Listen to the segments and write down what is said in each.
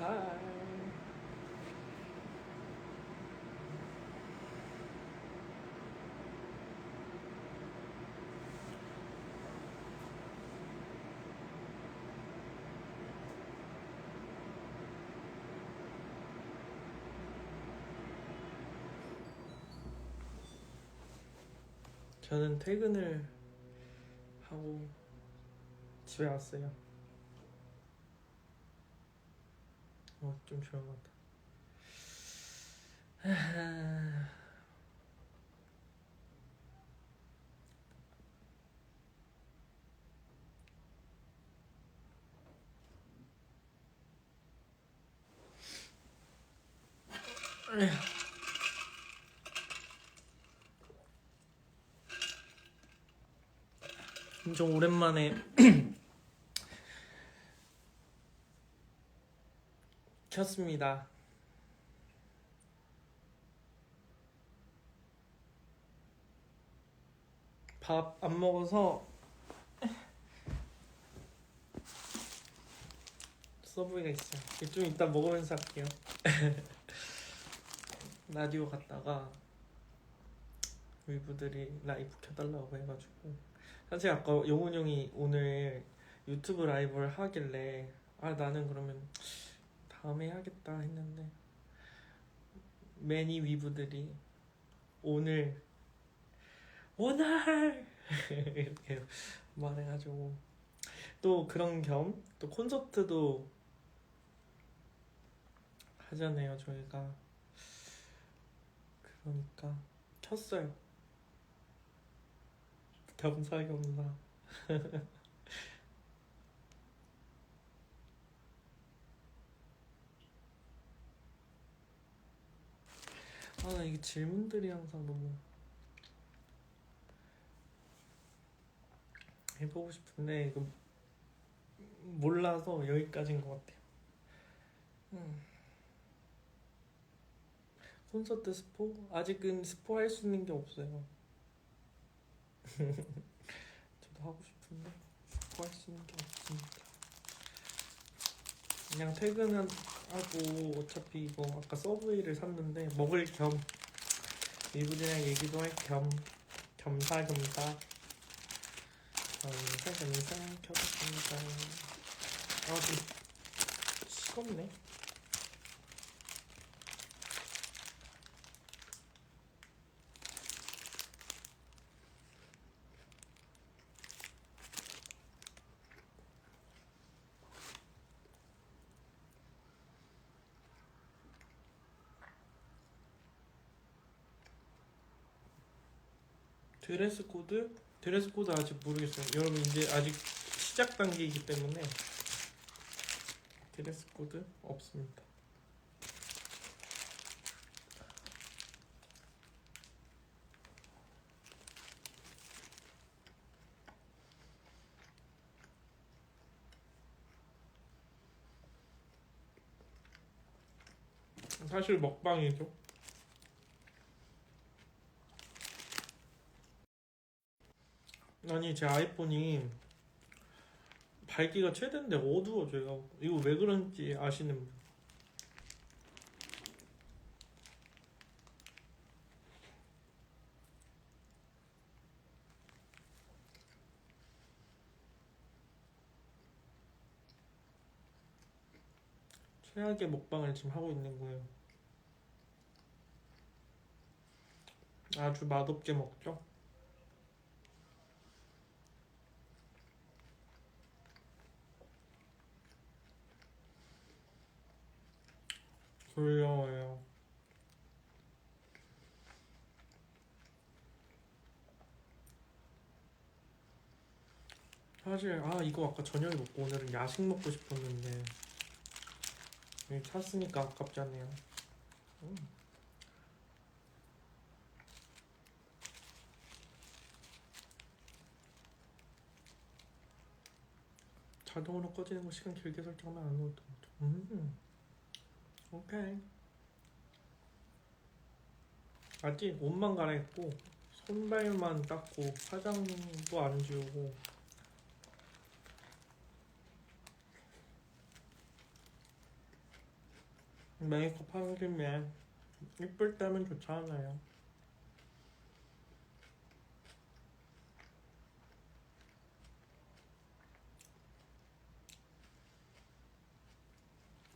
하이. 저는 퇴근을 하고 집에 왔어요. 좀 조용하다. 좀 오랜만에 켰습니다. 밥 안 먹어서 서브웨이가 있어요. 좀 이따 먹으면서 할게요. 라디오 갔다가 위부들이 라이브 켜달라고 해가지고, 사실 아까 영훈 형이 오늘 유튜브 라이브를 하길래 나는 그러면 다음에 해야겠다 했는데, 매니 위부들이 오늘 이렇게 말해가지고, 또 그런 겸 또 콘서트도 하잖아요 저희가. 그러니까 켰어요. 겸사겸사. 나 이게 질문들이 항상 너무 해보고 싶은데 이거 몰라서 여기까지인 것 같아요. 콘서트 스포? 아직은 스포 할 수 있는 게 없어요. 저도 하고 싶은데 스포 할 수 있는 게 없습니다. 그냥 퇴근은 하고, 어차피 이거 아까 서브웨이를 샀는데 먹을 겸 이분이랑 얘기도 할 겸 겸사겸사 겸사겸사 켜봤습니다. 좀 식었네. 드레스 코드 아직 모르겠어요. 여러분 이제 아직 시작 단계이기 때문에 드레스 코드 없습니다. 사실 먹방이죠. 아니 제 아이폰이 밝기가 최대인데 어두워져요. 이거 왜 그런지 아시는 분? 최악의 먹방을 지금 하고 있는 거예요. 아주 맛없게 먹죠. 졸려요. 사실 이거 아까 저녁에 먹고 오늘은 야식 먹고 싶었는데 여기 샀으니까 아깝잖아요. 자동으로 꺼지는 거 시간 길게 설정하면 안 오더라고. 오케이. 아직 옷만 갈아입고 손발만 닦고 화장도 안 지우고 메이크업 하는 김에 이쁠 때면 좋잖아요.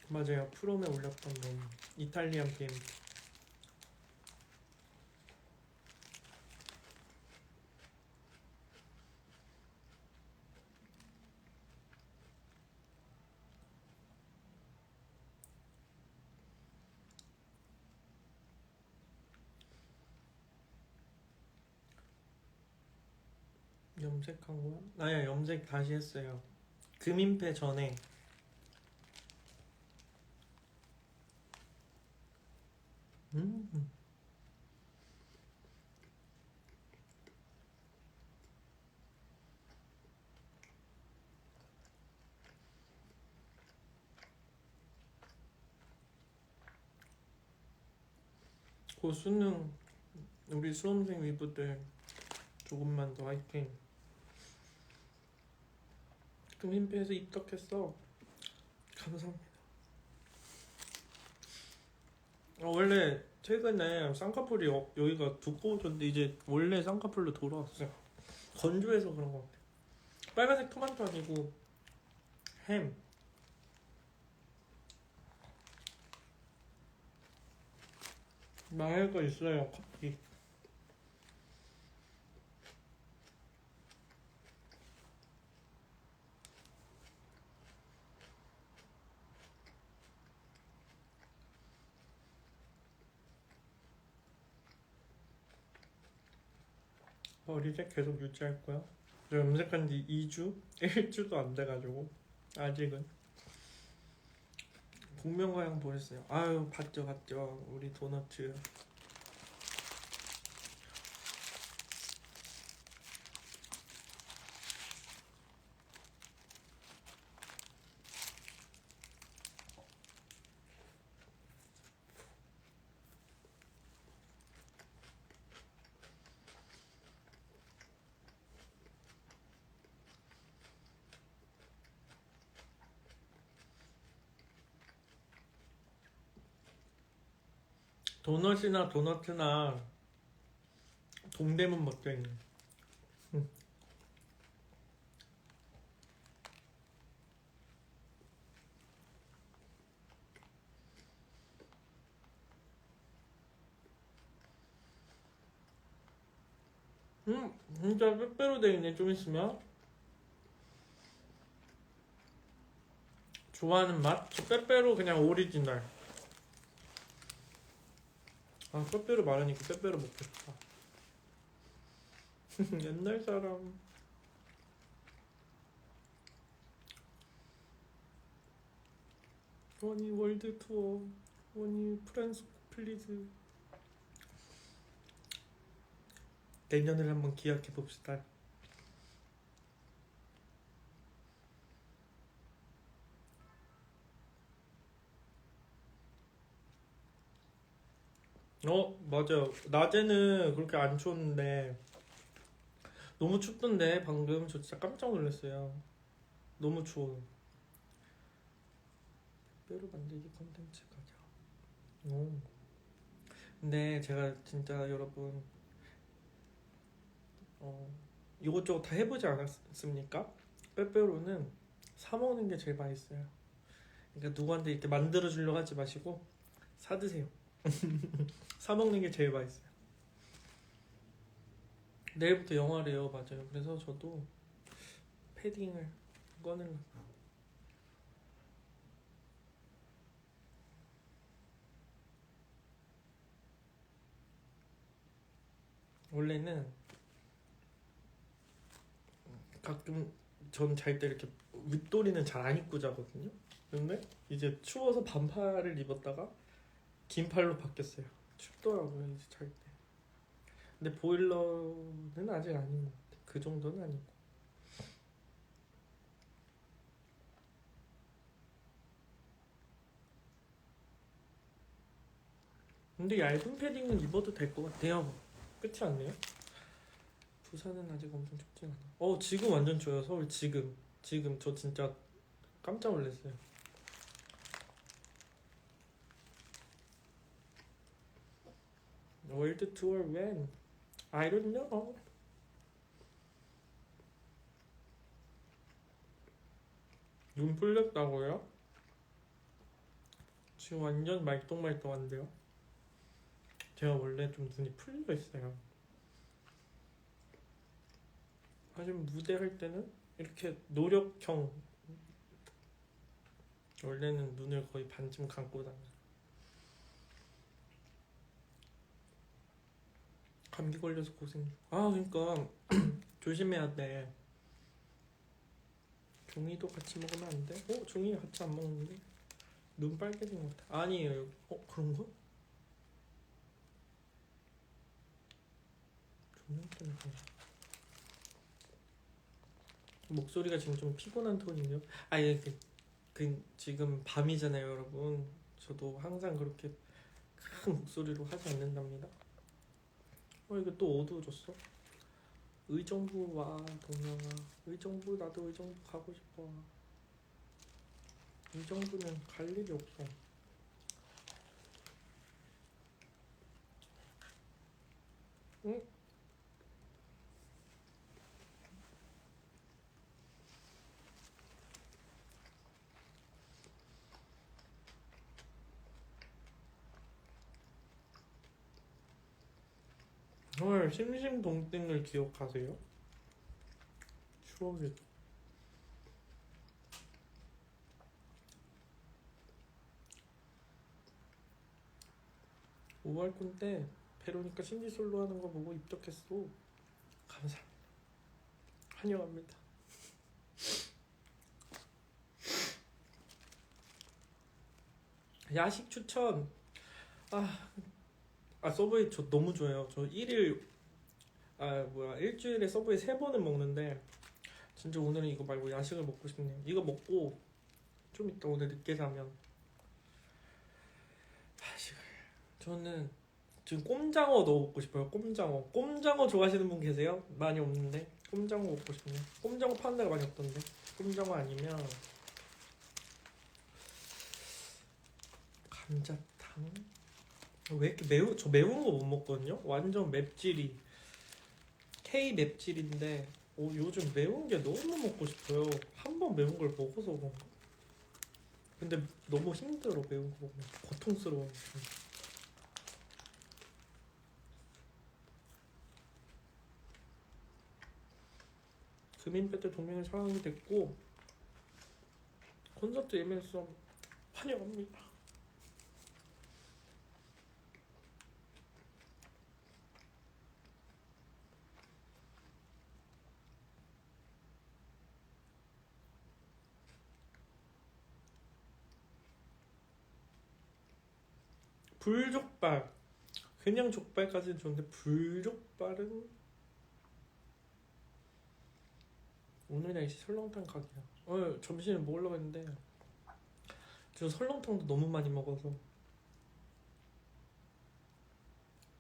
맞아요. 프롬에 올렸던 놈 이탈리안 게임. 염색한 거야? 아야 염색 다시 했어요. 금인패 전에. 음. 곧 수능 우리 수험생 위부들 조금만 더 화이팅. 금인패에서 입덕했어. 감사합니다. 원래 최근에 쌍꺼풀이 여기가 두꺼워졌는데 이제 원래 쌍꺼풀로 돌아왔어요. 건조해서 그런 것 같아. 빨간색 토마토 아니고 햄. 말할 거 있어요. 커피. 머리색 계속 유지할 거야. 저 염색한 지 2주? 1주도 안 돼가지고 아직은. 복면가왕 보셨어요? 아유 봤죠. 우리 도너츠. 도넛이나 도너츠나 동대문 먹자니. 진짜 빼빼로 돼 있네. 좀 있으면 좋아하는 맛? 저 빼빼로 그냥 오리지널. 아 빼빼로 말하니까 빼빼로 먹고 싶다. 옛날 사람. 원이 월드 투어. 원이 프랑스 플리즈. 내년을 한번 기약해 봅시다. 맞아요. 낮에는 그렇게 안 추웠는데 너무 춥던데 방금 저 진짜 깜짝 놀랐어요. 너무 추워. 뼈로 만들기 컨텐츠 가자. 근데 제가 진짜 여러분 이것저것 다 해보지 않았습니까? 빼빼로는 사 먹는 게 제일 맛있어요. 그러니까 누구한테 이렇게 만들어 주려고 하지 마시고 사 드세요. 사 먹는 게 제일 맛있어요. 내일부터 영화래요. 맞아요. 그래서 저도 패딩을 꺼내려고. 원래는 가끔 전 잘 때 이렇게 윗도리는 잘 안 입고 자거든요. 근데 이제 추워서 반팔을 입었다가 긴 팔로 바뀌었어요. 춥더라고요 이제 잘 때. 근데 보일러는 아직 아닌 것 같아. 그 정도는 아니고. 근데 얇은 패딩은 입어도 될 것 같아요. 끝이 않네요. 부산은 아직 엄청 춥지 않아. 지금 완전 좋아요. 서울 지금 저 진짜 깜짝 놀랐어요. 월드 투어 when? I don't know. 눈 풀렸다고요? 지금 완전 말똥말똥한데요? 제가 원래 좀 눈이 풀려 있어요. 하지만 무대 할 때는 이렇게 노력형, 원래는 눈을 거의 반쯤 감고 다녀요. 감기 걸려서 고생. 그러니까 조심해야 돼. 종이도 같이 먹으면 안 돼? 종이 같이 안 먹는데? 눈 빨개진 것 같아. 아니에요. 그런가? 조명 때문에 그런가? 목소리가 지금 좀 피곤한 톤이네요. 예, 지금 밤이잖아요, 여러분. 저도 항상 그렇게 큰 목소리로 하지 않는답니다. 이거 또 어두워졌어. 의정부 와, 동영아. 의정부, 나도 의정부 가고 싶어. 의정부는 갈 일이 없어. 응? 헐, 심심동땡을 기억하세요? 추억이. 5월군 때 베로니카 신지솔로 하는 거 보고 입덕했어. 감사합니다. 환영합니다. 야식 추천. 서브웨이 저 너무 좋아요. 저 일주일에 서브웨이 3번은 먹는데 진짜 오늘은 이거 말고 야식을 먹고 싶네요. 이거 먹고 좀 이따 오늘 늦게 자면 야식을. 저는 지금 꼼장어 넣어 먹고 싶어요. 꼼장어 좋아하시는 분 계세요? 많이 없는데 꼼장어 먹고 싶네요. 꼼장어 파는 데가 많이 없던데. 꼼장어 아니면 감자탕? 왜 이렇게 저 매운 거 못 먹거든요? 완전 맵찔이 K 맵찔인데 요즘 매운 게 너무 먹고 싶어요. 한 번 매운 걸 먹어서 그런가? 근데 너무 힘들어. 매운 거 먹으면 고통스러워. 금인배 때 동맹을 사랑하게 됐고 콘서트 예매했어. 환영합니다. 불족발. 그냥 족발까지는 좋은데 불족발은 오늘 날씨 설렁탕 각이야. 점심에 먹으려고 했는데 저 설렁탕도 너무 많이 먹어서.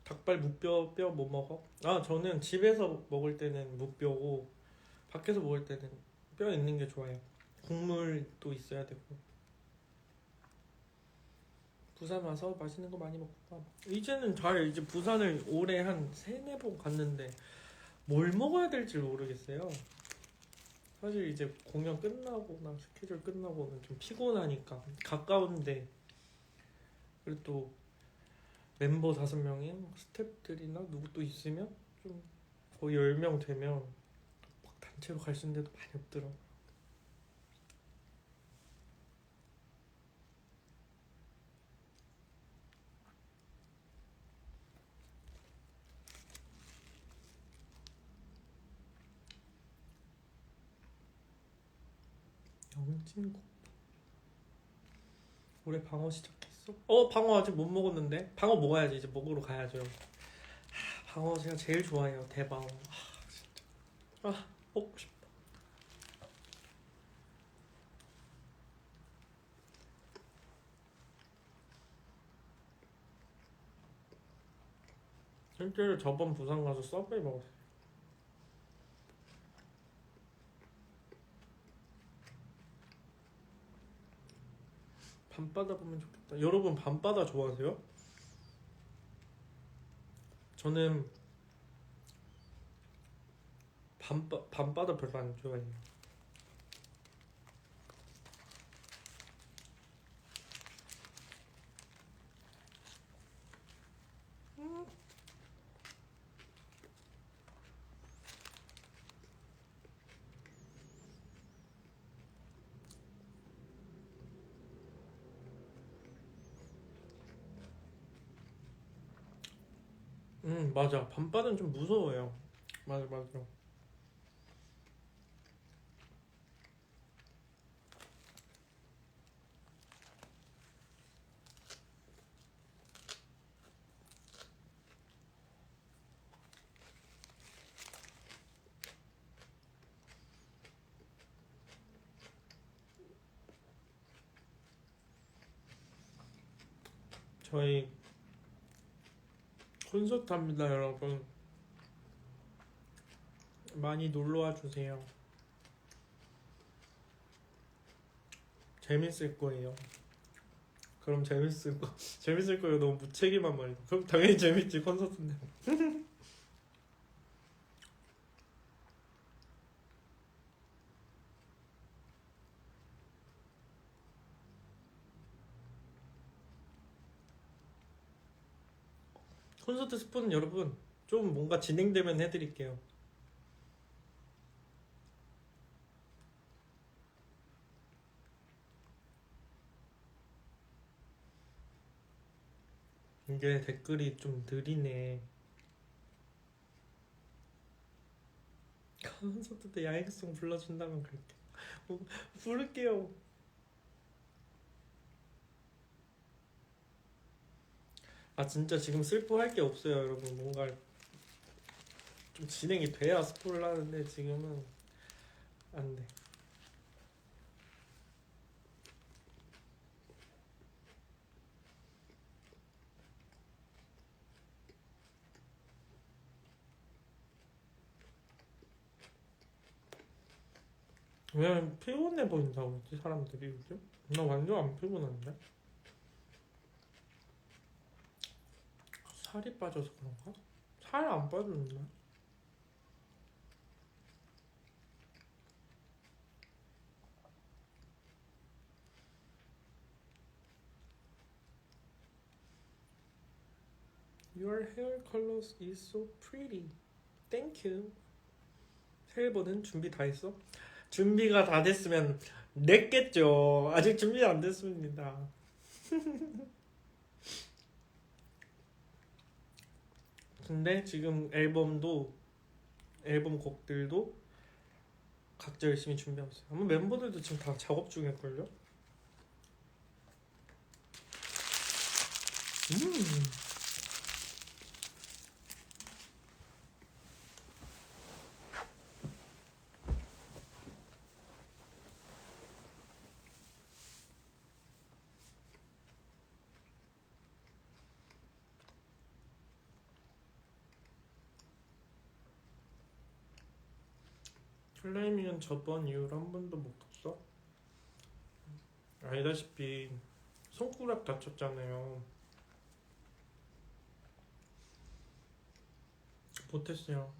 닭발 무뼈 뼈 뭐 먹어? 저는 집에서 먹을 때는 무뼈고 밖에서 먹을 때는 뼈 있는 게 좋아요. 국물도 있어야 되고. 부산 와서 맛있는 거 많이 먹고. 이제는 이제 부산을 올해 한 3-4번 갔는데 뭘 먹어야 될지 모르겠어요. 사실 이제 공연 끝나고나 스케줄 끝나고는 좀 피곤하니까 가까운데 그리고 또 멤버 5명이 스태프들이나 누구 또 있으면 좀 거의 10명 되면 막 단체로 갈 수 있는 데도 많이 없더라고요. 영진국 올해 방어 시작했어? 방어 아직 못 먹었는데. 방어 먹어야지. 이제 먹으러 가야죠. 방어 제가 제일 좋아해요. 대방어. 진짜 먹고 싶다. 실제로 저번 부산 가서 서브웨이 먹었어요. 밤바다 보면 좋겠다. 여러분 밤바다 좋아하세요? 저는 밤바다 별로 안 좋아해요. 맞아. 밤바다는 좀 무서워요. 맞아, 맞아. 저희 콘서트 합니다, 여러분. 많이 놀러와 주세요. 재밌을 거예요. 그럼 재밌을 거예요. 너무 무책임한 말이다. 그럼 당연히 재밌지, 콘서트인데. 콘서트 스포는 여러분 좀 뭔가 진행되면 해드릴게요. 이게 댓글이 좀 느리네. 콘서트 때 야행성 불러준다면 그럴게. 부를게요. 아 진짜 지금 슬퍼할 게 없어요, 여러분. 뭔가 좀 진행이 돼야 스포를 하는데 지금은 안 돼. 왜 피곤해 보인다고 했지 사람들이 요즘? 나 완전 안 피곤한데? 살이 빠져서 그런가? 살 안 빠졌나? Your hair colors is so pretty. Thank you. 새해 보는 준비 다 했어? 준비가 다 됐으면 냈겠죠. 아직 준비 안 됐습니다. 근데 지금 앨범 곡들도 각자 열심히 준비하고 있어요. 아마 멤버들도 지금 다 작업 중일걸요? 음. 클라이밍은 저번 이후로 한 번도 못 갔어? 알다시피 손가락 다쳤잖아요. 못했어요.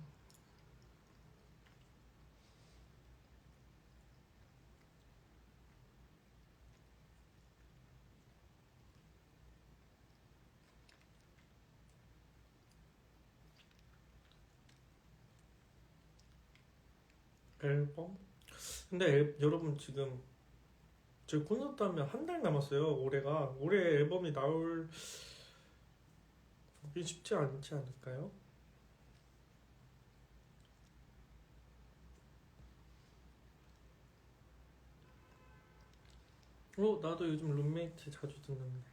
앨범? 근데 여러분 지금 저희 콘서트 하면 한 달 남았어요. 올해 앨범이 나올 게 쉽지 않지 않을까요? 나도 요즘 룸메이트 자주 듣는데.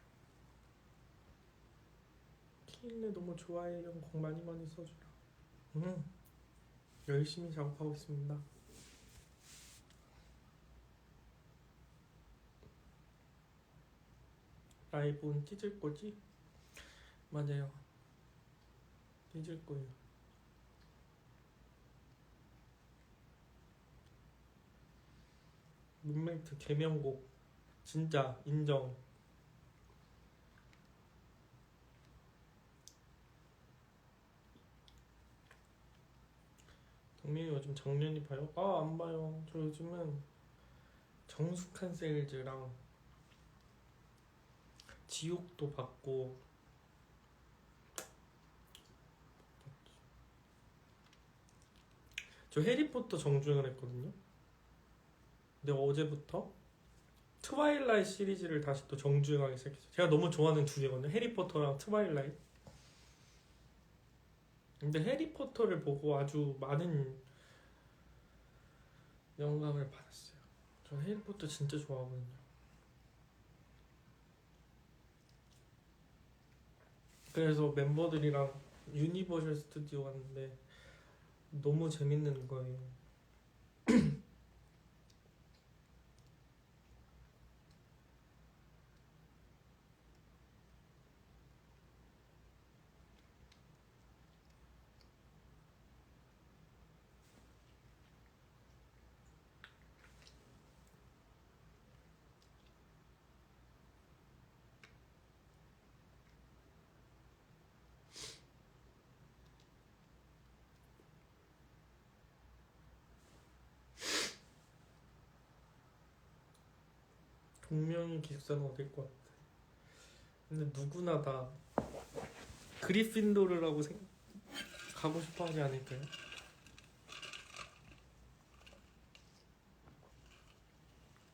키일레 너무 좋아해. 형 곡 많이 많이 써주라. 음, 열심히 작업하고 있습니다. 라이브는 찢을 거지? 맞아요. 찢을 거예요. 룸메이트 개명곡 진짜 인정. 동민이 요즘 작년이 봐요? 아, 안 봐요. 저 요즘은 정숙한 세일즈랑 지옥도 봤고, 저 해리포터 정주행을 했거든요. 근데 어제부터 트와일라이트 시리즈를 다시 또 정주행하기 시작했어요. 제가 너무 좋아하는 두 개거든요. 해리포터랑 트와일라이트. 근데 해리포터를 보고 아주 많은 영감을 받았어요. 전 해리포터 진짜 좋아하거든요. 그래서 멤버들이랑 유니버셜 스튜디오 갔는데 너무 재밌는 거예요. 동명이 기숙사는 어딜 것 같아. 근데 누구나 다 그리핀도르라고 가고 싶어 하지 않을까요?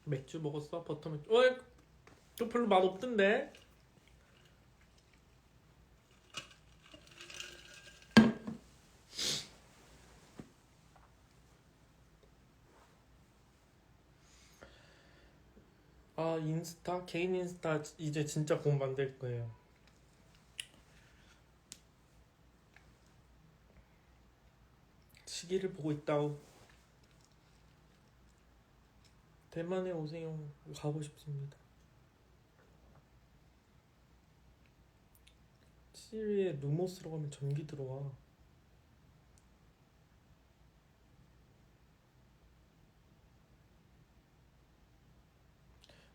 맥주 먹었어? 버터맥주. 또 별로 맛 없던데? 아, 인스타? 개인 인스타 이제 진짜 곧 만들 거예요. 시기를 보고 있다오. 대만에 오세요. 가고 싶습니다. 시리에 누모스로 가면 전기 들어와.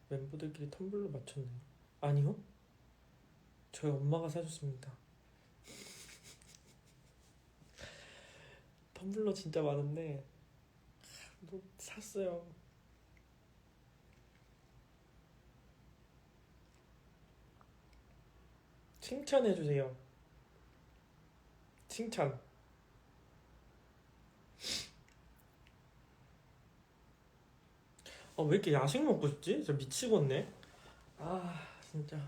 멤버들끼리 텀블러 맞췄네요. 아니요? 저희 엄마가 사줬습니다. 텀블러 진짜 많은데 샀어요. 칭찬해주세요. 칭찬. 왜 이렇게 야식 먹고 싶지? 진짜 미치겠네. 아, 진짜.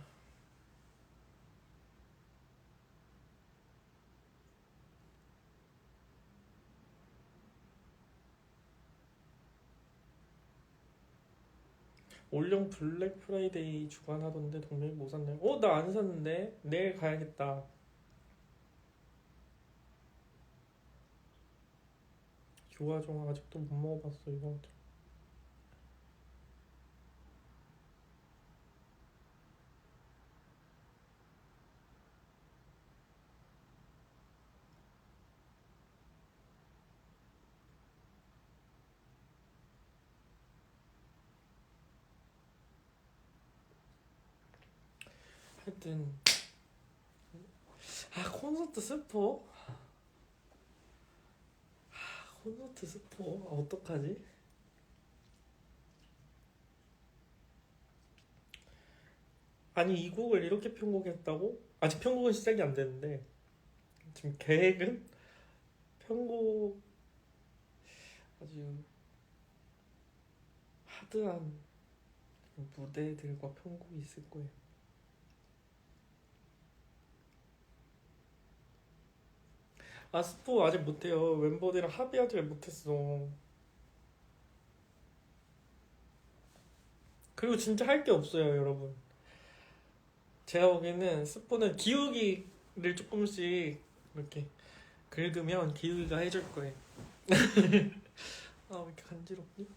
올영 블랙 프라이데이 주간하던데 동명이 못 샀네요. 나 안 샀는데 내일 가야겠다. 교화종 아직도 못 먹어봤어 이거. 하여튼 콘서트 스포? 콘서트 스포? 어떡하지? 아니 이 곡을 이렇게 편곡했다고? 아직 편곡은 시작이 안 됐는데 지금 계획은 편곡 아주 하드한 무대들과 편곡이 있을 거예요. 스포 아직 못해요. 멤버들이랑 합의하지 못했어. 그리고 진짜 할 게 없어요, 여러분. 제가 보기에는 스포는 기욱이를 조금씩 이렇게 긁으면 기욱이가 해줄 거예요. 왜 이렇게 간지럽니?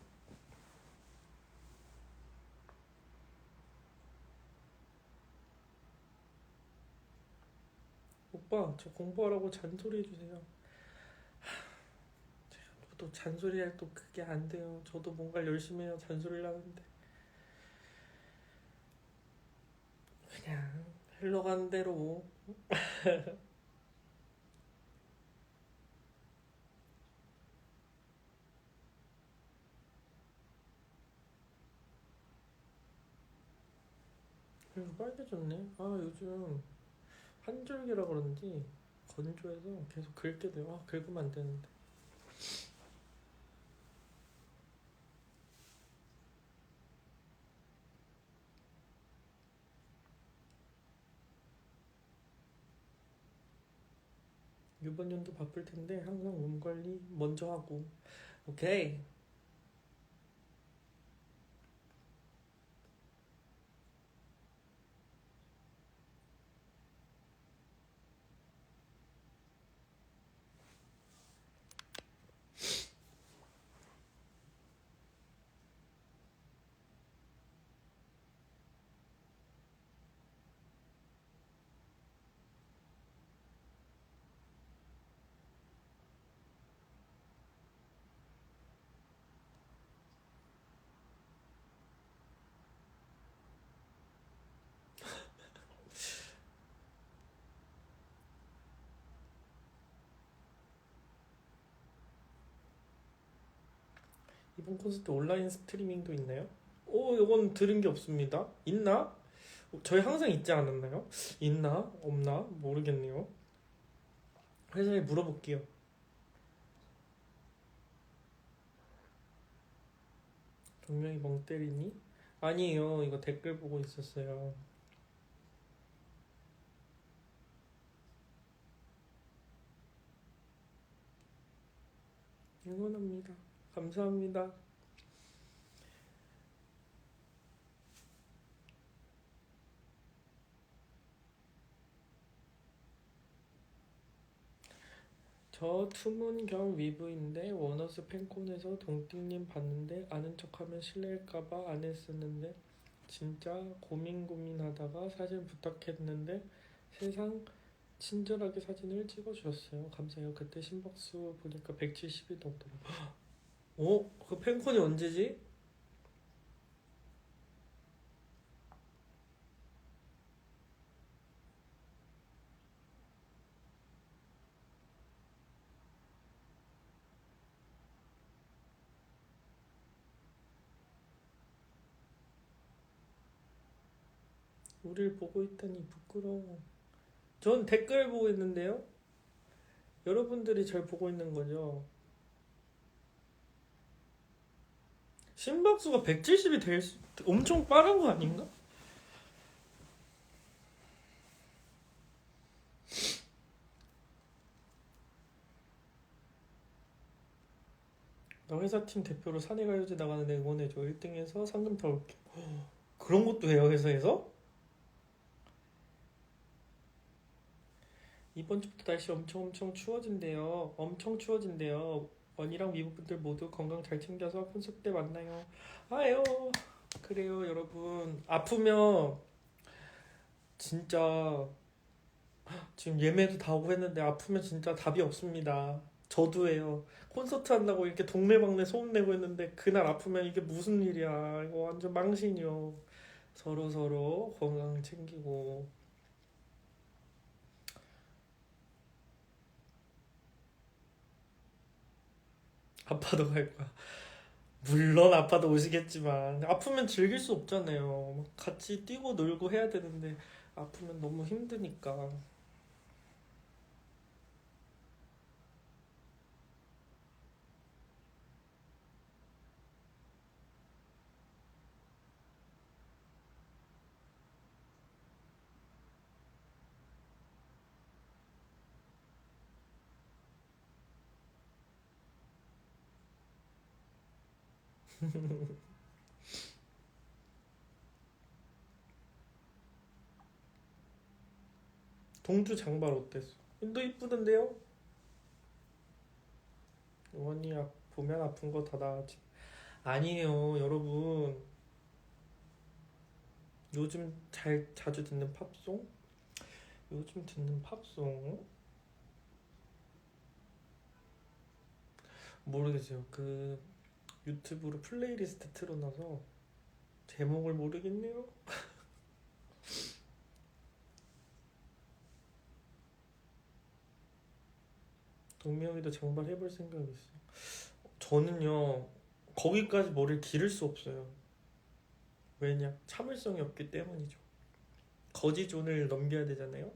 오빠, 저 공부하라고 잔소리 해주세요. 저도 잔소리할 또 그게 안 돼요. 저도 뭔가 열심히 해야 잔소리를 하는데 그냥 흘러가는 대로. 빨개졌네. 아 요즘 한절기라 그런지 건조해서 계속 긁게 돼요. 아 긁으면 안 되는데. 이번 연도 바쁠 텐데 항상 몸 관리 먼저 하고. 오케이. 이번 콘서트 온라인 스트리밍도 있나요? 오, 이건 들은 게 없습니다. 있나? 저희 항상 있지 않았나요? 있나? 없나? 모르겠네요. 회사에 물어볼게요. 분명히 멍 때리니? 아니에요. 이거 댓글 보고 있었어요. 응원합니다. 감사합니다. 저 투문 겸 위브인데 워너스 팬콘에서 동띵님 봤는데 아는 척하면 실례일까봐 안 했었는데 진짜 고민하다가 사진 부탁했는데 세상 친절하게 사진을 찍어주셨어요. 감사해요. 그때 심박수 보니까 170이 넘더라고요. 어? 그 팬콘이 언제지? 우릴 보고 있다니 부끄러워. 전 댓글 보고 있는데요. 여러분들이 잘 보고 있는 거죠. 심박수가 170이 엄청 빠른 거 아닌가? 나 회사팀 대표로 사내가요제 나가는데 응원해줘. 1등해서 상금 타올게. 그런 것도 해요 회사에서? 이번 주부터 날씨 엄청 추워진대요. 엄청 추워진대요. 원이랑 미국분들 모두 건강 잘 챙겨서 콘서트 때 만나요. 아유 그래요 여러분. 아프면 진짜 지금 예매도 다 오고 했는데 아프면 진짜 답이 없습니다. 저도예요. 콘서트 한다고 이렇게 동네방네 소문내고 했는데 그날 아프면 이게 무슨 일이야. 이거 완전 망신이요. 서로 건강 챙기고. 아파도 갈 거야. 물론 아파도 오시겠지만 아프면 즐길 수 없잖아요. 같이 뛰고 놀고 해야 되는데 아프면 너무 힘드니까. 동주 장발 어땠어? 너 이쁘던데요? 원이 보면 아픈 거 다 나아지. 아니에요, 여러분. 요즘 자주 듣는 팝송? 요즘 듣는 팝송? 모르겠어요. 그 유튜브로 플레이리스트 틀어놔서 제목을 모르겠네요. 동명이도 장발 해볼 생각 있어요. 저는요 거기까지 머리를 기를 수 없어요. 왜냐? 참을성이 없기 때문이죠. 거지존을 넘겨야 되잖아요.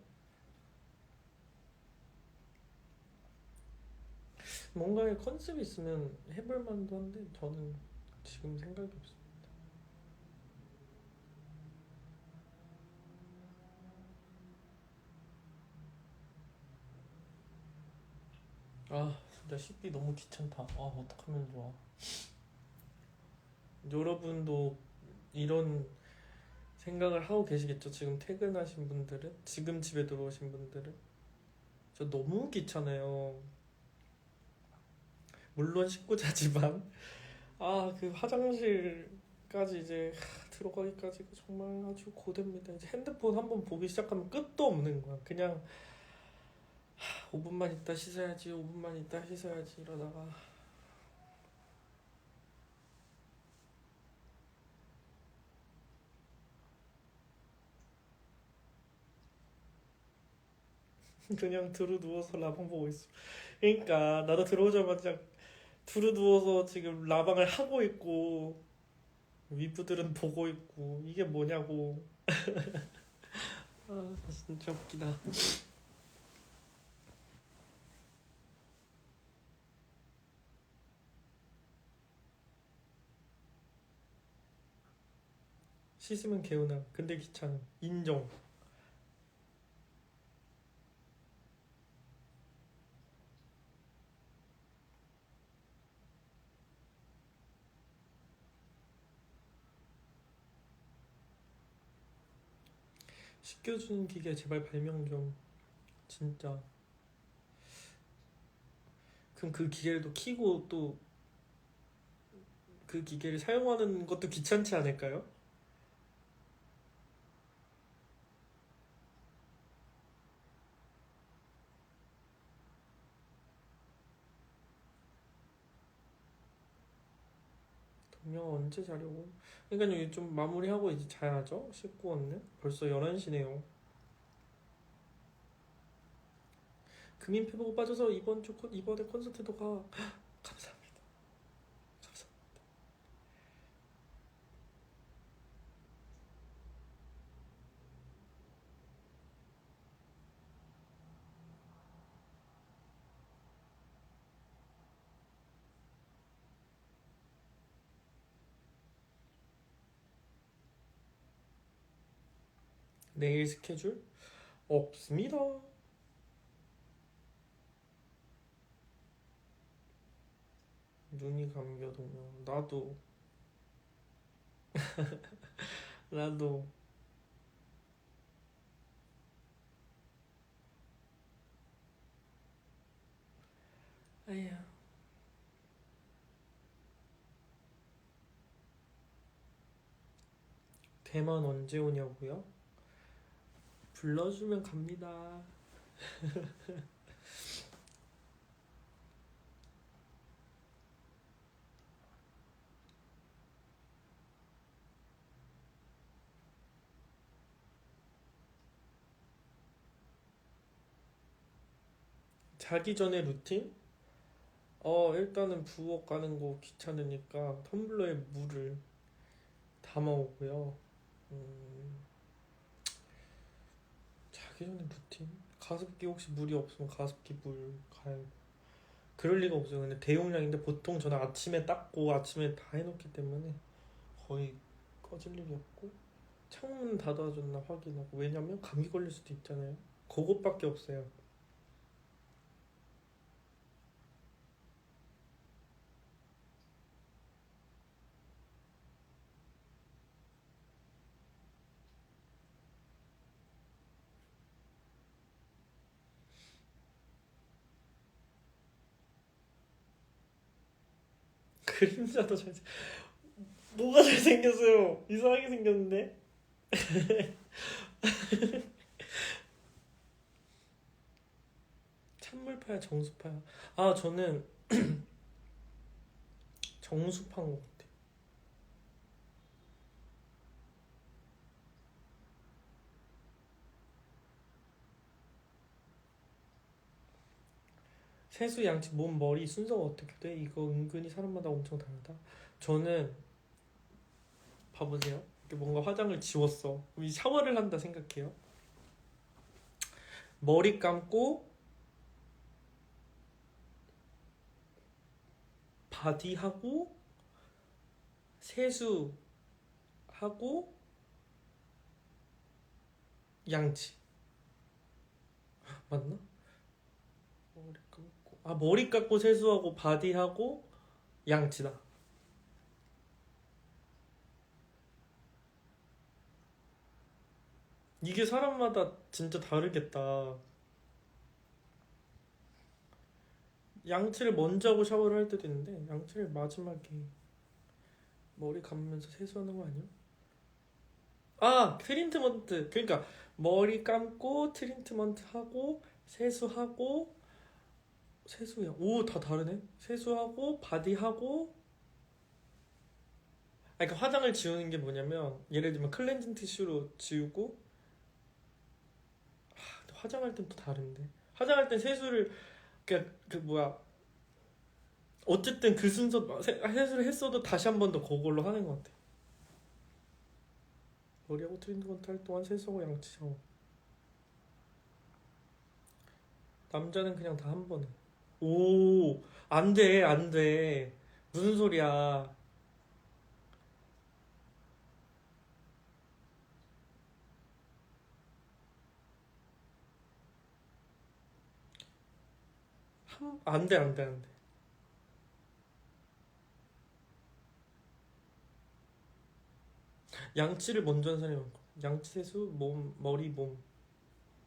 뭔가의 컨셉이 있으면 해볼 만도 한데 저는 지금 생각이 없어요. 아 진짜 씻기 너무 귀찮다. 아 어떡하면 좋아. 여러분도 이런 생각을 하고 계시겠죠? 지금 퇴근하신 분들은, 지금 집에 들어오신 분들은. 저 너무 귀찮아요. 물론 씻고 자지만 아 그 화장실까지 이제 들어가기까지가 정말 아주 고됩니다. 이제 핸드폰 한번 보기 시작하면 끝도 없는 거야. 그냥 5분만 있다 씻어야지, 5분만 있다 씻어야지 이러다가 그냥 두루 누워서 라방 보고 있어. 그러니까 나도 들어오자마자 두루 누워서 지금 라방을 하고 있고 위부들은 보고 있고 이게 뭐냐고. 아 진짜 웃기다. 씻으면 개운함 근데 귀찮음 인정. 씻겨주는 기계 제발 발명 좀. 진짜. 그럼 그 기계를 또 키고 또 그 기계를 사용하는 것도 귀찮지 않을까요? 동영 언제 자려고? 그러니까 여기 좀 마무리하고 이제 자야죠. 씻고 왔네. 벌써 11시네요. 금인 피부가 빠져서 이번에 콘서트도 가. 감사합니다. 감사합니다. 내일 스케줄 없습니다. 눈이 감겨 동영. 나도 아야. 대만 언제 오냐고요? 불러주면 갑니다. 자기 전에 루틴? 일단은 부엌 가는 거 귀찮으니까 텀블러에 물을 담아오고요. 음, 자기 전에 루틴? 가습기 혹시 물이 없으면 가습기 물 갈고. 그럴 리가 없어요. 근데 대용량인데 보통 저는 아침에 닦고 아침에 다 해놓기 때문에 거의 꺼질 일이 없고 창문 닫아줬나 확인하고. 왜냐면 감기 걸릴 수도 있잖아요. 그것밖에 없어요. 그림자도 뭐가 잘생겼어요. 이상하게 생겼는데. 찬물파야 정수파야? 아 저는 정수파인 것 같아요. 세수, 양치, 몸, 머리 순서가 어떻게 돼? 이거 은근히 사람마다 엄청 다르다. 저는 봐보세요. 뭔가 화장을 지웠어. 그럼 이 샤워를 한다 생각해요. 머리 감고 바디하고 세수하고 양치. 맞나? 머리 감고 세수하고 바디하고 양치다. 이게 사람마다 진짜 다르겠다. 양치를 먼저 하고 샤워를 할 때도 있는데 양치를 마지막에 머리 감으면서 세수하는 거 아니야? 트리트먼트. 그러니까 머리 감고 트리트먼트 하고 세수하고 세수야. 오, 다 다르네. 세수하고 바디하고. 그러니까 화장을 지우는 게 뭐냐면 예를 들면 클렌징 티슈로 지우고. 화장할 땐 또 다른데. 화장할 땐 세수를 그 뭐야. 어쨌든 그 순서 세수를 했어도 다시 한 번 더 그걸로 하는 것 같아. 머리하고 트리트먼트 할 동안 세수하고 양치 샤워. 남자는 그냥 다 한 번에. 오, 안 돼, 안 돼. 무슨 소리야. 안 돼, 안 돼, 안 돼. 양치를 먼저 하는 사람이 많고. 양치, 세수, 몸, 머리, 몸.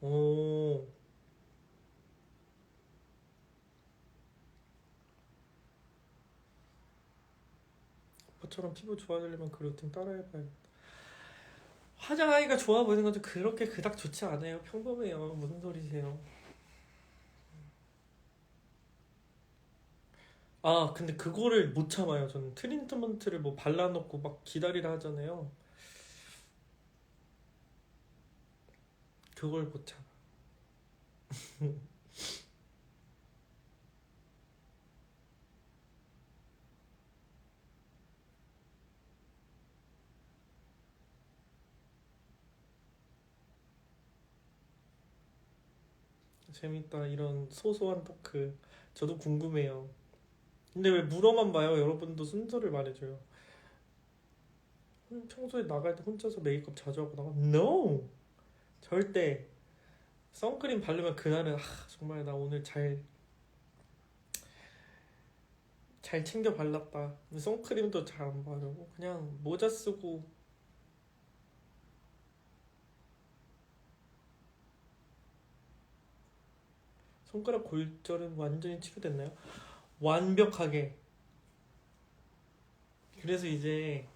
오, 오빠처럼 피부 좋아지려면 그 루틴 따라해봐야겠다. 화장하기가 좋아 보이는 건좀 그렇게 그닥 좋지 않아요. 평범해요. 무슨 소리세요? 근데 그거를 못 참아요. 저는 트리트먼트를 뭐 발라놓고 막 기다리라 하잖아요. 그걸 못 참아. 재밌다. 이런 소소한 토크. 저도 궁금해요. 근데 왜 물어만 봐요? 여러분도 순서를 말해줘요. 평소에 나갈 때 혼자서 메이크업 자주 하고 나가? No! 절대. 선크림 바르면 그날은 정말 나 오늘 잘 챙겨 발랐다. 근데 선크림도 잘 안 바르고 그냥 모자 쓰고. 손가락 골절은 완전히 치료됐나요? 완벽하게. 그래서 이제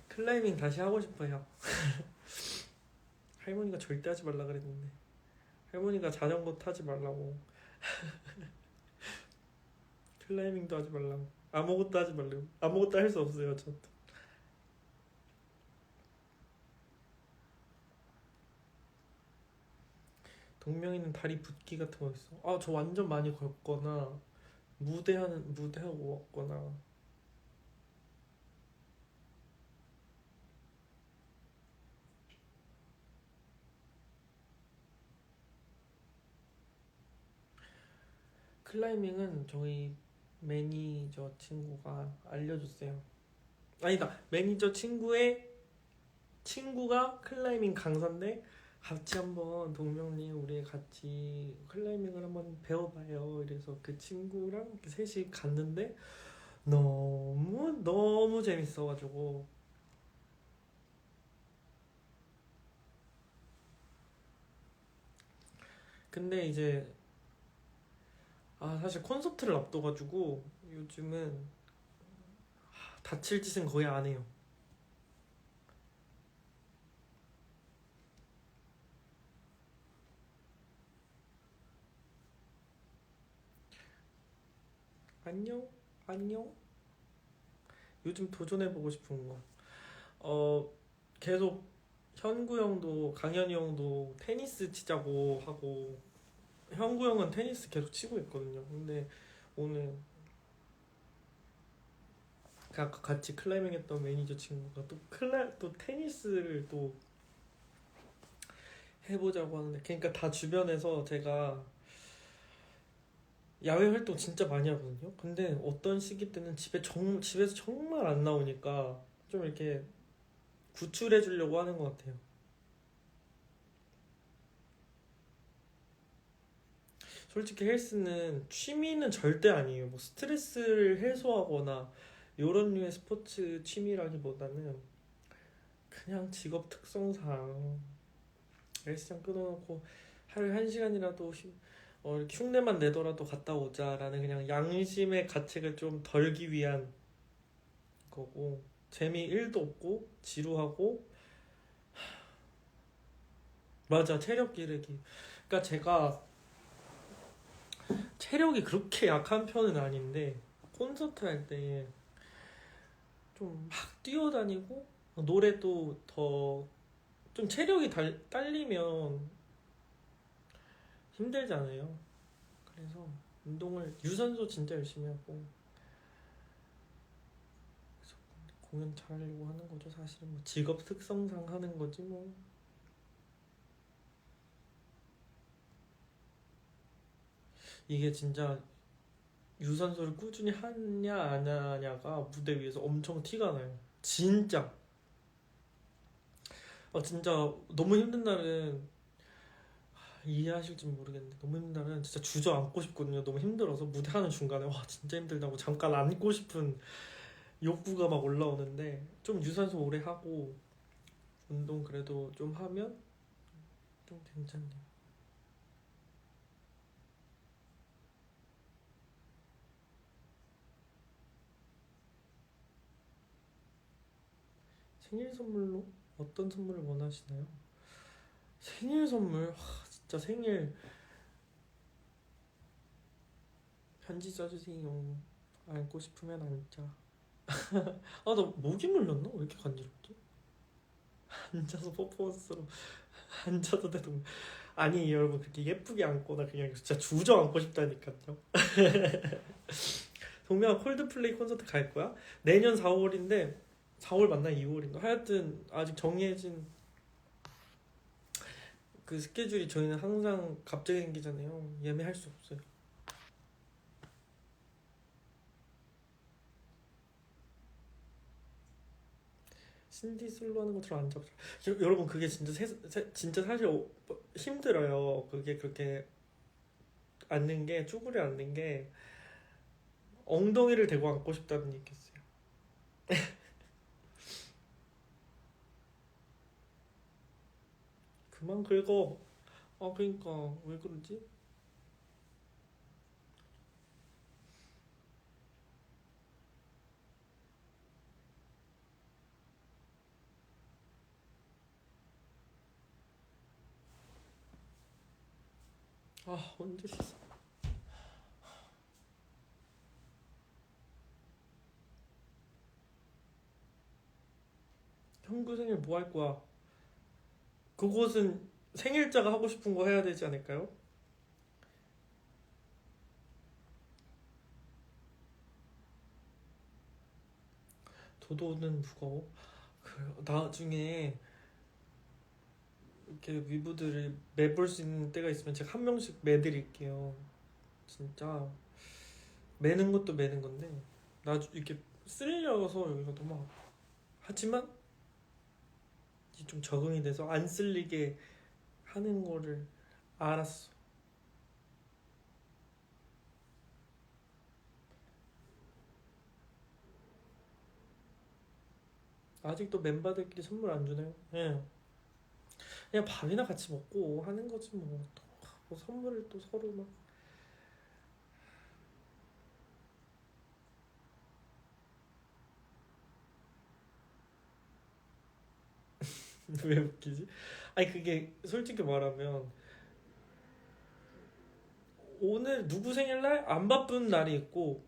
클라이밍 다시 하고 싶어요. 할머니가 절대 하지 말라 그랬는데 할머니가 자전거 타지 말라고, 클라이밍도 하지 말라고, 아무것도 하지 말라고. 아무것도 할 수 없어요 저. 동명이는 다리 붓기 같은 거 있어? 저 완전 많이 걷거나 무대하고 왔거나. 클라이밍은 저희 매니저 친구가 알려줬어요. 아니다, 매니저 친구의 친구가 클라이밍 강사인데 같이 한번 동명님 우리 같이 클라이밍을 한번 배워봐요. 이래서 그 친구랑 셋이 갔는데 너무 너무 재밌어가지고. 근데 이제 사실 콘서트를 앞둬가지고 요즘은 다칠 짓은 거의 안 해요. 안녕, 안녕. 요즘 도전해보고 싶은 거. 계속 현구 형도 강현이 형도 테니스 치자고 하고, 현구 형은 테니스 계속 치고 있거든요. 근데 오늘 아까 같이 클라이밍 했던 매니저 친구가 또 테니스를 또 해보자고 하는데, 그러니까 다 주변에서 제가 야외 활동 진짜 많이 하거든요. 근데 어떤 시기 때는 집에서 정말 안 나오니까 좀 이렇게 구출해 주려고 하는 것 같아요. 솔직히 헬스는 취미는 절대 아니에요. 뭐 스트레스를 해소하거나 이런 류의 스포츠 취미라기보다는 그냥 직업 특성상 헬스장 끊어놓고 하루에 1시간이라도 이렇게 흉내만 내더라도 갔다 오자라는 그냥 양심의 가책을 좀 덜기 위한 거고, 재미 1도 없고 지루하고. 맞아, 체력 기르기. 그러니까 제가 체력이 그렇게 약한 편은 아닌데 콘서트 할 때 좀 막 뛰어다니고 노래도 더 좀 체력이 딸리면 힘들잖아요. 그래서 운동을 유산소 진짜 열심히 하고, 그래서 공연 잘하려고 하는 거죠. 사실은 뭐 직업 특성상 하는 거지 뭐. 이게 진짜 유산소를 꾸준히 하냐 안 하냐가 무대 위에서 엄청 티가 나요. 진짜. 진짜 너무 힘든 날은 이해하실지 모르겠는데, 너무 힘든 날은 진짜 주저앉고 싶거든요. 너무 힘들어서 무대 하는 중간에 와 진짜 힘들다고 잠깐 앉고 싶은 욕구가 막 올라오는데, 좀 유산소 오래 하고 운동 그래도 좀 하면 좀 괜찮네요. 생일 선물로 어떤 선물을 원하시나요? 생일 선물, 진짜 생일 편지 써주세요. 안고 싶으면 앉자. 나 목이 물렸나? 왜 이렇게 간지럽지? 앉아서 퍼포먼스로 앉아도 돼도. 아니 여러분, 그렇게 예쁘게 안고 나 그냥 진짜 주저앉고 싶다니까요. 동명아 콜드플레이 콘서트 갈 거야? 내년 4월인데, 4월 맞나 2월인가? 하여튼 아직 정해진 그 스케줄이, 저희는 항상 갑자기 생기잖아요. 예매할 수 없어요. 신디 솔로 하는 거 들어 안 잡죠. 여러분 그게 진짜 진짜 사실 힘들어요. 그게 그렇게 앉는 게, 쭈그려 앉는 게 엉덩이를 대고 앉고 싶다는 얘기였어요. 그만 긁어. 그러니까 왜 그러지? 언제 씻어? 형구 생일 뭐 할 거야? 그곳은 생일자가 하고 싶은 거 해야 되지 않을까요? 도도는 무거워. 나중에 이렇게 위브들을 매볼 수 있는 때가 있으면 제가 한 명씩 매드릴게요. 진짜 매는 것도 매는 건데 이렇게 쓸려서 여기가 너무 아파. 하지만 이제 좀 적응이 돼서 안 쓸리게 하는 거를 알았어. 아직도 멤버들끼리 선물 안 주나요? 예. 그냥 밥이나 같이 먹고 하는 거지 뭐. 뭐 선물을 또 서로 막. 왜 웃기지? 아니 그게 솔직히 말하면, 오늘 누구 생일날 안 바쁜 날이 있고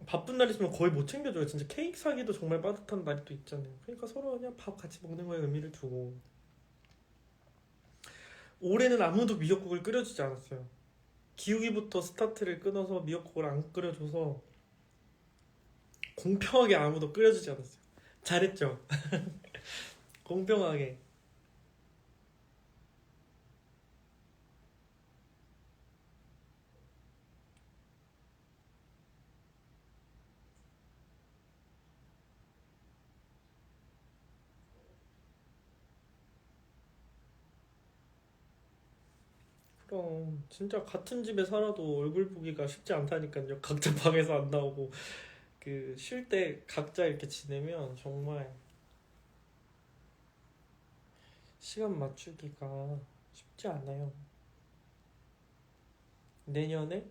바쁜 날 있으면 거의 못 챙겨줘요. 진짜 케이크 사기도 정말 빠듯한 날이 또 있잖아요. 그러니까 서로 그냥 밥 같이 먹는 거에 의미를 두고. 올해는 아무도 미역국을 끓여주지 않았어요. 기우기부터 스타트를 끊어서 미역국을 안 끓여줘서 공평하게 아무도 끓여주지 않았어요. 잘했죠? 공평하게. 그럼 진짜 같은 집에 살아도 얼굴 보기가 쉽지 않다니까요. 각자 방에서 안 나오고 그 쉴 때 각자 이렇게 지내면 정말 시간 맞추기가 쉽지 않아요. 내년에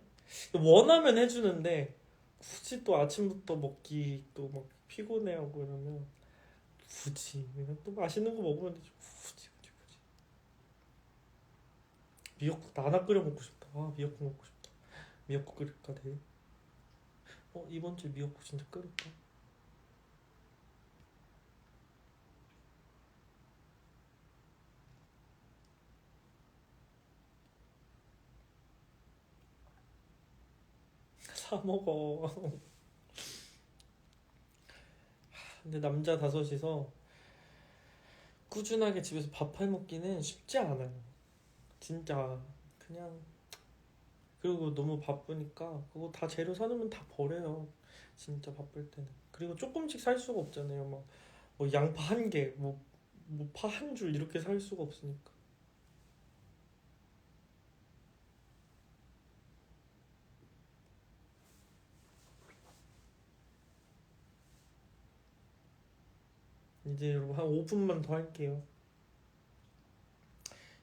원하면 해주는데 굳이 또 아침부터 먹기 또 막 피곤해하고 그러면 굳이 그냥 또 맛있는 거 먹으면 되지. 굳이. 미역국 나나 끓여 먹고 싶다. 아 미역국 먹고 싶다. 미역국 끓일까 내일? 이번 주에 미역국 진짜 끓일까? 사 먹어. 근데 남자 다섯이서 꾸준하게 집에서 밥 해 먹기는 쉽지 않아요. 진짜 그냥 그리고 너무 바쁘니까 그거 다 재료 사놓으면 다 버려요. 진짜 바쁠 때는. 그리고 조금씩 살 수가 없잖아요. 막 뭐 양파 한 개, 뭐 파 한 줄 이렇게 살 수가 없으니까. 이제 여러분 한 5분만 더 할게요.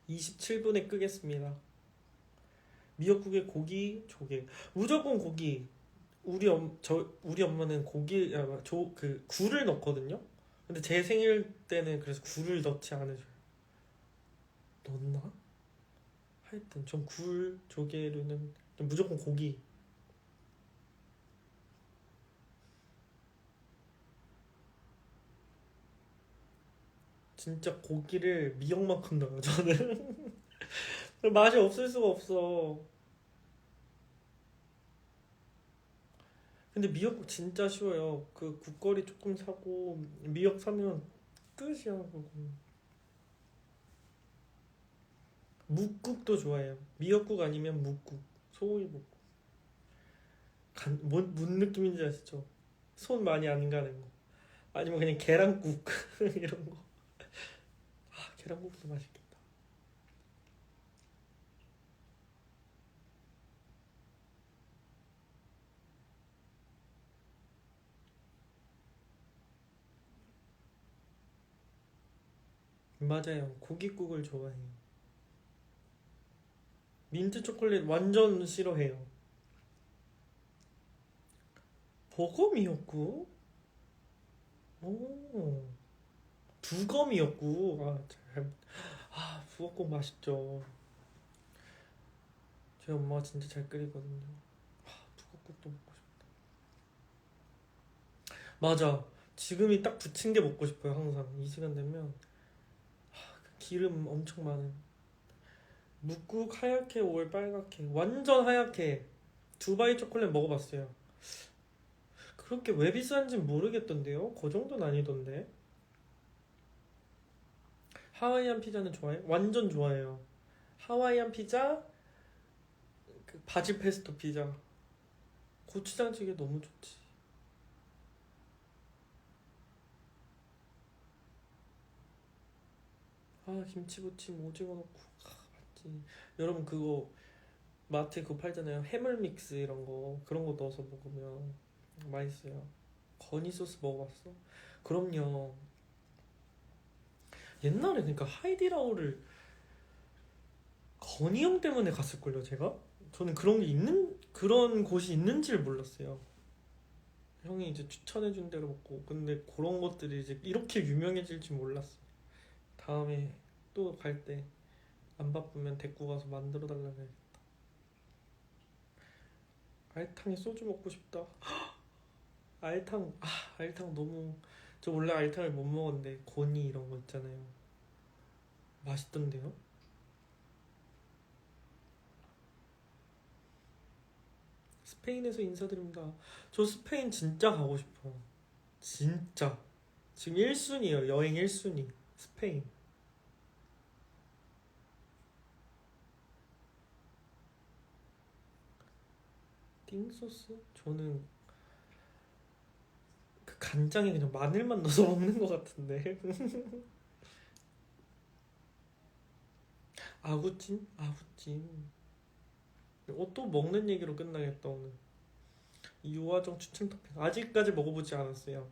27분에 끄겠습니다. 미역국에 고기, 조개. 무조건 고기. 우리 엄마는 그 굴을 넣거든요. 근데 제 생일 때는 그래서 굴을 넣지 않으셔요. 넣나? 하여튼 전 굴, 조개류는 무조건 고기. 진짜 고기를 미역만큼 넣어요 저는. 맛이 없을 수가 없어. 근데 미역국 진짜 쉬워요. 그 국거리 조금 사고 미역 사면 끝이야 그거. 묵국도 좋아해요. 미역국 아니면 묵국, 소고기 묵국. 뭔 느낌인지 아시죠? 손 많이 안 가는 거. 아니면 그냥 계란국 이런 거. 아 계란국도 맛있겠다. 맞아요. 고깃국을 좋아해요. 민트 초콜릿 완전 싫어해요. 버거미역국? 오, 두검이었고. 부엌국 맛있죠. 저희 엄마가 진짜 잘 끓이거든요. 부엌국도 먹고 싶다. 맞아. 지금이 딱 부친 게 먹고 싶어요. 항상 이 시간 되면 그 기름 엄청 많은 묵국 하얗게 올 빨갛게 완전 하얗게. 두바이 초콜릿 먹어봤어요. 그렇게 왜 비싼지 모르겠던데요. 그 정도는 아니던데. 하와이안 피자는 좋아해? 완전 좋아해요. 하와이안 피자, 그 바질 페스토 피자, 고추장찌개 너무 좋지. 김치부침 오징어 넣고 맞지. 여러분 그거 마트에 그거 팔잖아요. 해물 믹스 이런 거 그런 거 넣어서 먹으면 맛있어요. 거니 소스 먹어봤어? 그럼요. 옛날에 그러니까 하이디라오를 건이 형 때문에 갔을걸요 제가? 저는 그런 곳이 있는지를 몰랐어요. 형이 이제 추천해준 대로 먹고. 근데 그런 것들이 이제 이렇게 유명해질 줄 몰랐어. 다음에 또 갈 때 안 바쁘면 데리고 가서 만들어 달라고 해. 알탕에 소주 먹고 싶다. 알탕, 알탕 너무. 저 원래 알탕을 못 먹었는데 고니 이런 거 있잖아요. 맛있던데요? 스페인에서 인사드립니다. 저 스페인 진짜 가고 싶어. 진짜. 지금 1순위에요. 여행 1순위. 스페인. 띵소스? 저는 그 간장에 그냥 마늘만 넣어서 먹는 것 같은데. 아구찜? 아구찜. 또 먹는 얘기로 끝나겠다 오늘. 유화정 추천 토핑 아직까지 먹어보지 않았어요.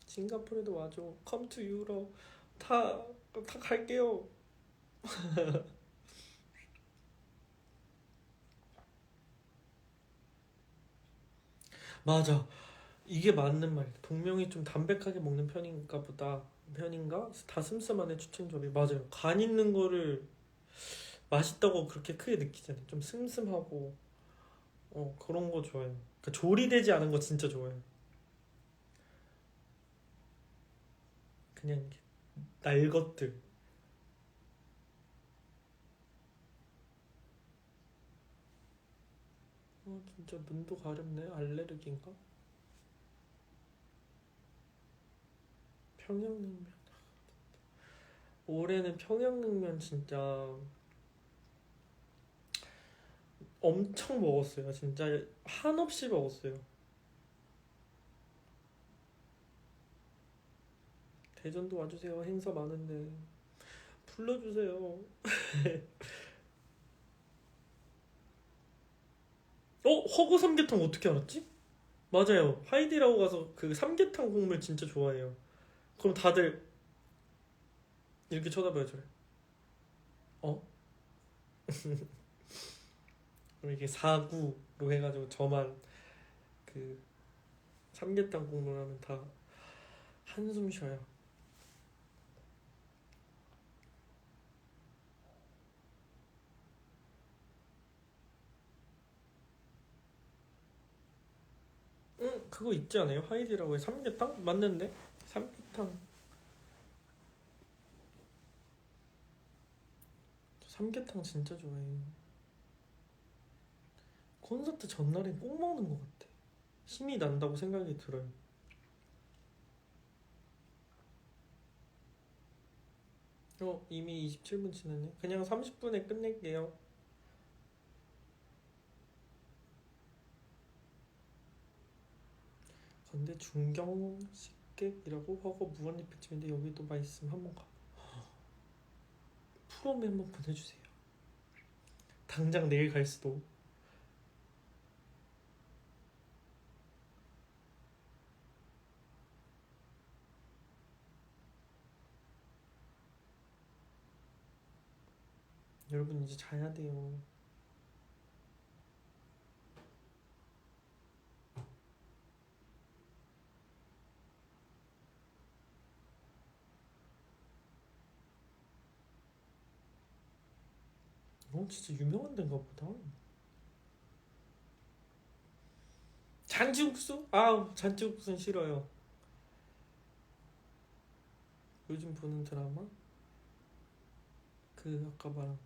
싱가포르에도 와줘. Come to Europe. 다 갈게요. 맞아. 이게 맞는 말이야. 동명이 좀 담백하게 먹는 편인가 보다. 편인가? 다 슴슴하네 추천조리. 맞아요. 간 있는 거를 맛있다고 그렇게 크게 느끼잖아요. 좀 슴슴하고 그런 거 좋아해요. 그러니까 조리되지 않은 거 진짜 좋아해요. 그냥 이렇게 날 것들. 진짜 눈도 가렵네. 알레르기인가? 평양냉면. 올해는 평양냉면 진짜 엄청 먹었어요. 진짜 한없이 먹었어요. 대전도 와주세요. 행사 많은데 불러주세요. 허거 삼계탕 어떻게 알았지? 맞아요. 하이디라고 가서 그 삼계탕 국물 진짜 좋아해요. 그럼 다들 이렇게 쳐다봐요, 저를. 어? 그럼 이게 사구로 해가지고 저만 그 삼계탕 국물 하면 다 한숨 쉬어요. 응, 그거 있지 않아요? 하이디라고 해 삼계탕? 맞는데? 삼계탕. 삼계탕 진짜 좋아해요. 콘서트 전날엔 꼭 먹는 것 같아. 힘이 난다고 생각이 들어요. 이미 27분 지났네. 그냥 30분에 끝낼게요. 근데 중경식객이라고 허거 무한리필집인데 여기도 맛있으면 한번 가. 프롬에 한번 보내주세요. 당장 내일 갈 수도. 여러분 이제 자야 돼요. 진짜 유명한 데인가 보다. 잔치국수? 잔치국수는 싫어요. 요즘 보는 드라마? 아까 말한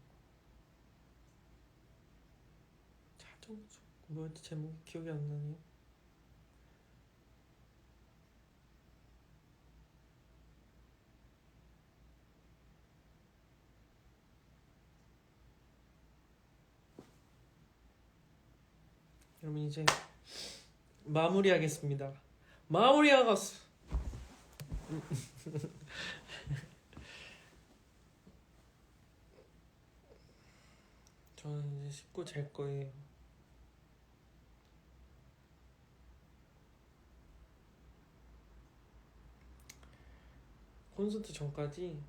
차정숙 뭐였지? 제목이 기억이 안 나네요. 여러분 이제 마무리하겠습니다. 마무리하겠어. 저는 이제 씻고 잘 거예요. 콘서트 전까지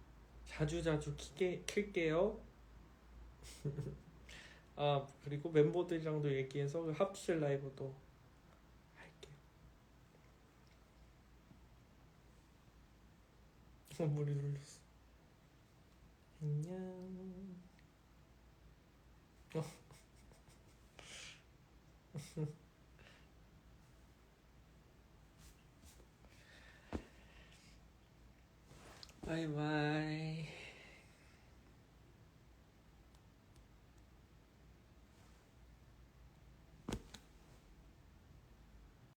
자주자주 킬게요. 그리고 멤버들이랑도 얘기해서 합실 라이브도 할게요. 머리 돌렸어. 안녕. 바이바이.